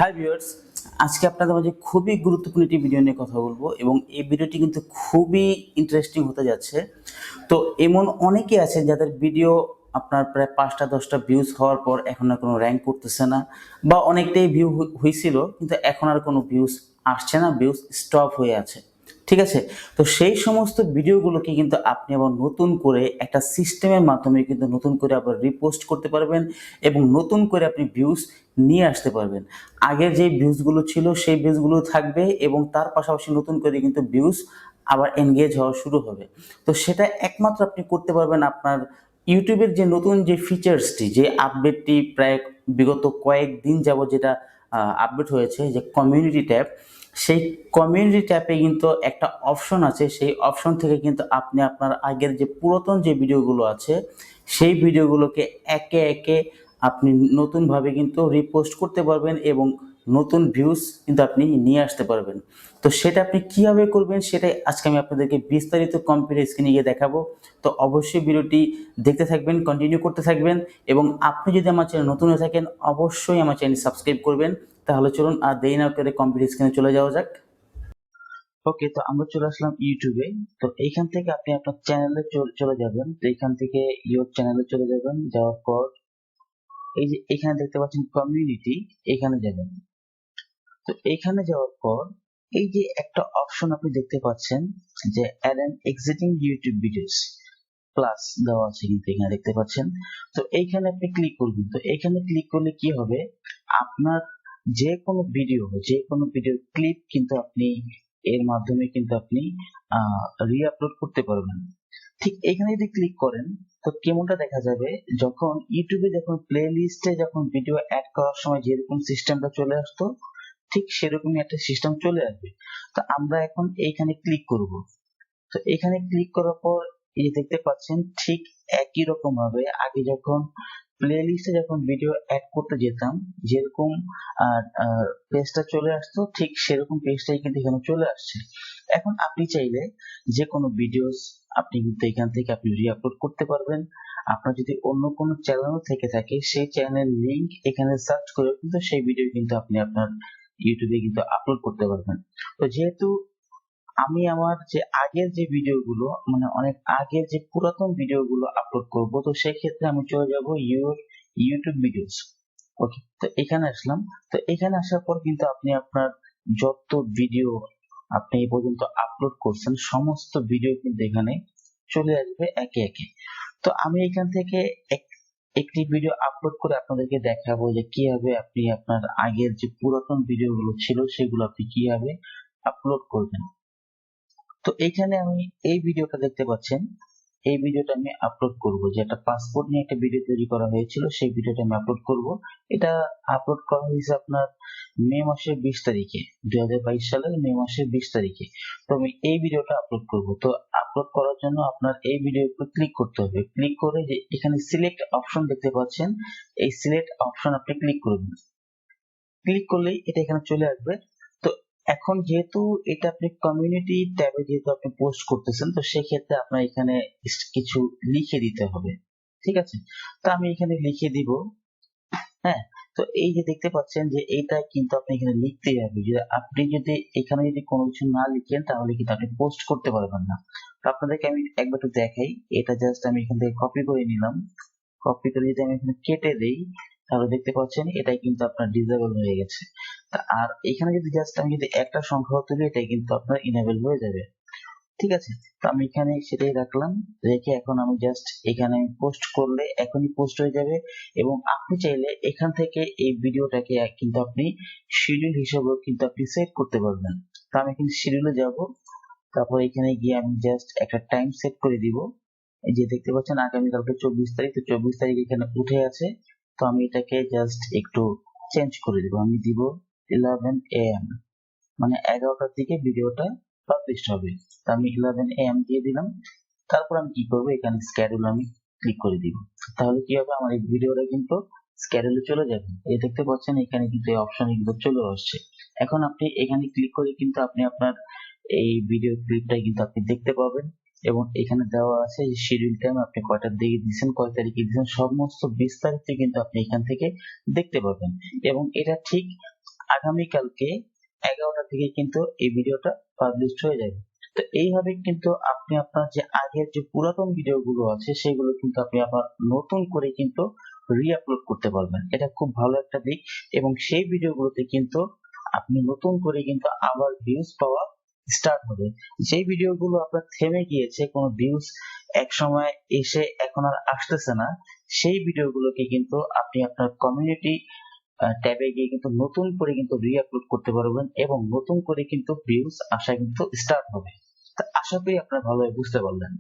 Hi viewers, আজকে আপনাদের মাঝে খুবই গুরুত্বপূর্ণ একটি ভিডিও নিয়ে কথা বলবো এবং এই ভিডিওটি কিন্তু খুবই ইন্টারেস্টিং হতে যাচ্ছে। তো এমন অনেকে আছে যাদের ভিডিও আপনার প্রায় 5টা-10টা ভিউজ হওয়ার পর এখন আর কোনো র্যাঙ্ক করতেছে না, বা অনেকটাই ভিউ হয়েছিল কিন্তু এখন আর কোনো ভিউজ আসছে না, ভিউজ স্টপ হয়ে আছে। ঠিক আছে, তো সেই সমস্ত ভিডিওগুলোকে কিন্তু আপনি আবার নতুন করে একটা সিস্টেমের মাধ্যমে কিন্তু নতুন করে আবার রিপোস্ট করতে পারবেন এবং নতুন করে আপনি ভিউজ নিয়ে আসতে পারবেন। আগের যে ভিউজগুলো ছিল সেই ভিউজগুলো থাকবে এবং তার পাশাপাশি নতুন করে কিন্তু ভিউজ আবার এনগেজ হওয়া শুরু হবে। তো সেটা একমাত্র আপনি করতে পারবেন আপনার ইউটিউবের যে নতুন যে ফিচার্সটি, যে আপডেটটি প্রায় বিগত কয়েকদিন যাবত যেটা আপডেট হয়েছে, যে কমিউনিটি ট্যাব, সেই কমিউনিটি ট্যাবে কিন্তু একটা অপশন আছে। সেই অপশন থেকে কিন্তু আপনি আপনার আগের যে পুরাতন যে ভিডিওগুলো আছে সেই ভিডিওগুলোকে একে একে আপনি নতুনভাবে কিন্তু রিপোস্ট করতে পারবেন এবং নতুন ভিউজ কিন্তু আপনি নিয়ে আসতে পারবেন। তো সেটা আপনি কীভাবে করবেন সেটাই আজকে আমি আপনাদেরকে বিস্তারিত কম্পিউটার স্ক্রিনে গিয়ে দেখাবো। তো অবশ্যই ভিডিওটি দেখতে থাকবেন, কন্টিনিউ করতে থাকবেন এবং আপনি যদি আমার চ্যানেল নতুন হয়ে থাকেন অবশ্যই আমার চ্যানেল সাবস্ক্রাইব করবেন। তাহলে চলুন আর দেরি না করে কম্পিউটার স্ক্রিনে চলে যাওয়া যাক। ওকে, তো আমরা চলে আসলাম ইউটিউবে। তো এইখান থেকে আপনি আপনার চ্যানেলে চলে যাবেন। তো এইখান থেকে ইউর চ্যানেলে চলে যাবেন, যাওয়ার পর এই যে এখানে দেখতে পাচ্ছেন কমিউনিটি, এখানে যাবেন। তো এখানে যাওয়ার পর এই যে একটা অপশন আপনি দেখতে পাচ্ছেন যে add an existing YouTube videos plus দেওয়া আছে, কিন্তু এখানে দেখতে পাচ্ছেন। তো এইখানে আপনি ক্লিক করবেন। তো এখানে ক্লিক করলে কি হবে, আপনার যে কোনো ভিডিও ক্লিপ কিন্তু আপনি এর মাধ্যমে কিন্তু আপনি রি-আপলোড করতে পারবেন। ঠিক এখানে যদি ক্লিক করেন তো কেমনটা দেখা যাবে, যখন ইউটিউবে যখন প্লে লিস্টে যখন ভিডিও অ্যাড করার সময় যেরকম সিস্টেমটা চলে আসতো ঠিক সেরকমই একটা সিস্টেম চলে আসবে। তো আমরা এখন এইখানে ক্লিক করব। তো এখানে ক্লিক করার পর এই দেখতে পাচ্ছেন ঠিক একই রকম ভাবে আগে যখন প্লে লিস্টে যখন ভিডিও অ্যাড করতে যেতাম যেরকম পেজটা চলে আসতো ঠিক সেরকম পেজটাই কিন্তু এখানে চলে আসছে। এখন আপনি চাইলে যে কোনো ভিডিওস আপনি কিন্তু এখান থেকে আপনি রি-আপলোড করতে পারবেন। আপনার যদি অন্য কোনো চ্যানেল থেকে থাকে সেই চ্যানেলের লিংক এখানে সার্চ করে কিন্তু সেই ভিডিও কিন্তু আপনি আপনার ইউটিউবে কিন্তু আপলোড করতে পারবেন। তো যেহেতু আমি আমার যে আগের যে ভিডিওগুলো মানে অনেক আগের যে পুরাতন ভিডিওগুলো আপলোড করব, তো সেই ক্ষেত্রে আমি চলে যাব ইউটিউব ভিডিওস। ওকে, তো এখানে আসলাম। তো এখানে আসার পর কিন্তু আপনি আপনার যত ভিডিও আপনি এই পর্যন্ত আপলোড করছেন সমস্ত ভিডিও কিন্তু এখানে চলে আসবে একে একে। তো আমি এখান থেকে একটি ভিডিও আপলোড করে আপনাদেরকে দেখাবো যে কিভাবে আপনি আপনার আগের যে পুরাতন ভিডিওগুলো ছিল সেগুলো আপনি কিভাবে আপলোড করবেন। তো এইখানে আমি এই ভিডিওটা দেখতে পাচ্ছেন, এই ভিডিওটা আমি আপলোড করব, যে একটা পাসপোর্ট নিয়ে একটা ভিডিও তৈরি করা হয়েছিল সেই ভিডিওটা আমি আপলোড করব। এটা আপলোড করা হয়েছে আপনার মে মাসের 20 তারিখে, 2022 সালের মে মাসের 20 তারিখে। তো আমি এই ভিডিওটা আপলোড করব। তো আপলোড করার জন্য আপনার এই ভিডিওর উপর ক্লিক করতে হবে। ক্লিক করে যে এখানে সিলেক্ট অপশন দেখতে পাচ্ছেন, এই সিলেক্ট অপশন আপনি ক্লিক করবেন। ক্লিক করলেই এটা এখানে চলে আসবে। তো এখন যেহেতু এটা আপনি কমিউনিটি ট্যাবে যেহেতু আপনি পোস্ট করতেছেন, তো সেক্ষেত্রে আপনার এখানে কিছু লিখে দিতে হবে। ঠিক আছে, তো আমি এখানে লিখে দিব। হ্যাঁ, তো এই যে দেখতে পাচ্ছেন যে এইটা কিন্তু আপনি এখানে লিখতেই হবে। যে আপনি যদি এখানে যদি কোনো কিছু না লিখেন তাহলে কিন্তু আপনি পোস্ট করতে পারবেন না। তো আপনাদেরকে আমি একবার একটু দেখাই। এটা জাস্ট আমি এখান থেকে কপি করে নিলাম। কপি করে যদি আমি এখানে কেটে দেই তাহলে দেখতে পাচ্ছেন এটাই কিন্তু আপনার ডিসেবল হয়ে গেছে। আর এখানে যদি জাস্ট আমি যদি একটা সংখ্যা তুলি এটাই কিন্তু আপনার ইনেবল হয়ে যাবে। ঠিক আছে, তো আমি এখানে সেটাই রাখলাম। রেখে এখন আমি জাস্ট এখানে পোস্ট করলে এখনই পোস্ট হয়ে যাবে এবং আপনি চাইলে এখান থেকে এই ভিডিওটাকে কিন্তু আপনি শিডিউল হিসেবেও কিন্তু আপনি সেট করতে পারবেন। তো আমি কিন্তু শিডিউলে যাব, তারপর এখানে গিয়ে আমি জাস্ট একটা টাইম সেট করে দিব। এই যে দেখতে পাচ্ছেন আগামীকালকে 24 তারিখ, তো 24 তারিখ এখানে উঠে আছে। তো আমি এটাকে জাস্ট একটু চেঞ্জ করে দিব। আমি দিব 11 AM, মানে 11টার দিকে ভিডিওটা পাবলিশ হবে। তো আমি 11 AM দিয়ে দিলাম। তারপর আমি কি করব, এখানে স্ক্যাডুল আমি ক্লিক করে দিব। তাহলে কি হবে, আমার এই ভিডিওটা কিন্তু স্ক্যাডুলে চলে যাবে। এই দেখতে পাচ্ছেন এখানে কিন্তু এই অপশন কিন্তু চলে আসছে। এখন আপনি এখানে ক্লিক করে কিন্তু আপনি আপনার এই ভিডিও ক্লিপটা কিন্তু আপনি দেখতে পাবেন এবং এখানে দেওয়া আছে যে শিডিউল টাইম আপনি কয়টার দিকে দিয়েছেন, কয় তারিখে দিয়েছেন, সমস্ত বিস্তারিত কিন্তু আপনি এখান থেকে দেখতে পাবেন। এবং এটা ঠিক আগামীকালকে 11টা থেকে কিন্তু এই ভিডিওটা পাবলিশ হয়ে যাবে। তো এইভাবে কিন্তু আপনি আপনার যে আগের যে পুরাতন ভিডিওগুলো আছে সেগুলো কিন্তু আপনি আবার নতুন করে কিন্তু রি-আপলোড করতে পারবেন। এটা খুব ভালো একটা দিক এবং সেই ভিডিওগুলোতে কিন্তু আপনি নতুন করে কিন্তু আবার ভিউজ পাওয়া স্টার্ট হবে। যেই ভিডিওগুলো আপনার থেমে গিয়েছে, কোনো ভিউজ এক সময় এসে এখন আর আসতেছে না, সেই ভিডিওগুলোকে কিন্তু আপনি আপনার কমিউনিটি ট্যাবে গিয়ে কিন্তু নতুন করে কিন্তু রি-আপলোড করতে পারবেন এবং নতুন করে কিন্তু ভিউজ আসা কিন্তু স্টার্ট হবে। তো আশা করি আপনারা ভালোভাবে বুঝতে পারলেন।